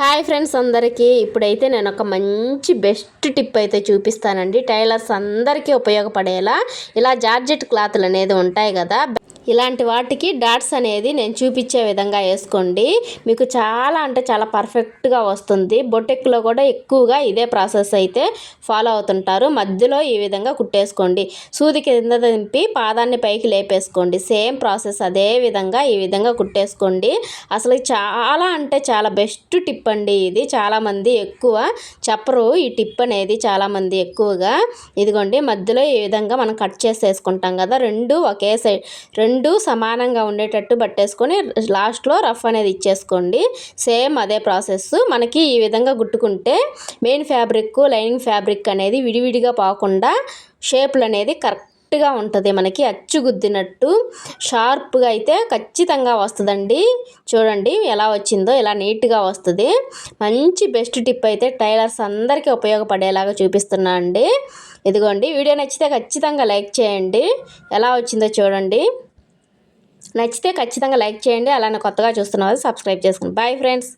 Hi friends అందరికీ ఇప్పుడైతే నేను ఒక మంచి బెస్ట్ టిప్ అయితే చూపిస్తానండి. టైలర్స్ అందరికీ ఉపయోగపడేలా ఇలా జార్జెట్ క్లాత్లు అనేది ఉంటాయి కదా, ఇలాంటి వాటికి డాట్స్ అనేది నేను చూపించే విధంగా వేసుకోండి. మీకు చాలా అంటే చాలా పర్ఫెక్ట్గా వస్తుంది. బొటెక్లో కూడా ఎక్కువగా ఇదే ప్రాసెస్ అయితే ఫాలో అవుతుంటారు. మధ్యలో ఈ విధంగా కుట్టేసుకోండి. సూది కింద దింపి పాదాన్ని పైకి లేపేసుకోండి. సేమ్ ప్రాసెస్ అదే విధంగా ఈ విధంగా కుట్టేసుకోండి. అసలు చాలా అంటే చాలా బెస్ట్ టిప్ అండి ఇది. చాలామంది ఎక్కువ చెప్పరు ఈ టిప్ అనేది. చాలామంది ఎక్కువగా ఇదిగోండి మధ్యలో ఈ విధంగా మనం కట్ చేసేసుకుంటాం కదా, రెండు ఒకే సైడ్ రెండు సమానంగా ఉండేటట్టు పట్టేసుకొని లాస్ట్లో రఫ్ అనేది ఇచ్చేసుకోండి. సేమ్ అదే ప్రాసెస్. మనకి ఈ విధంగా గుట్టుకుంటే మెయిన్ ఫ్యాబ్రిక్ లైనింగ్ ఫ్యాబ్రిక్ అనేది విడివిడిగా పోకుండా షేపులు అనేది కరెక్ట్గా ఉంటుంది. మనకి అచ్చుగుద్దినట్టు షార్ప్గా అయితే ఖచ్చితంగా వస్తుందండి. చూడండి ఎలా వచ్చిందో, ఇలా నీట్గా వస్తుంది. మంచి బెస్ట్ టిప్ అయితే టైలర్స్ అందరికీ ఉపయోగపడేలాగా చూపిస్తున్నా అండి. ఇదిగోండి వీడియో నచ్చితే ఖచ్చితంగా లైక్ చేయండి. ఎలా వచ్చిందో చూడండి. నచ్చితే ఖచ్చితంగా లైక్ చేయండి. అలానే కొత్తగా చూస్తున్న వాళ్ళు సబ్స్క్రైబ్ చేసుకోండి. Bye friends.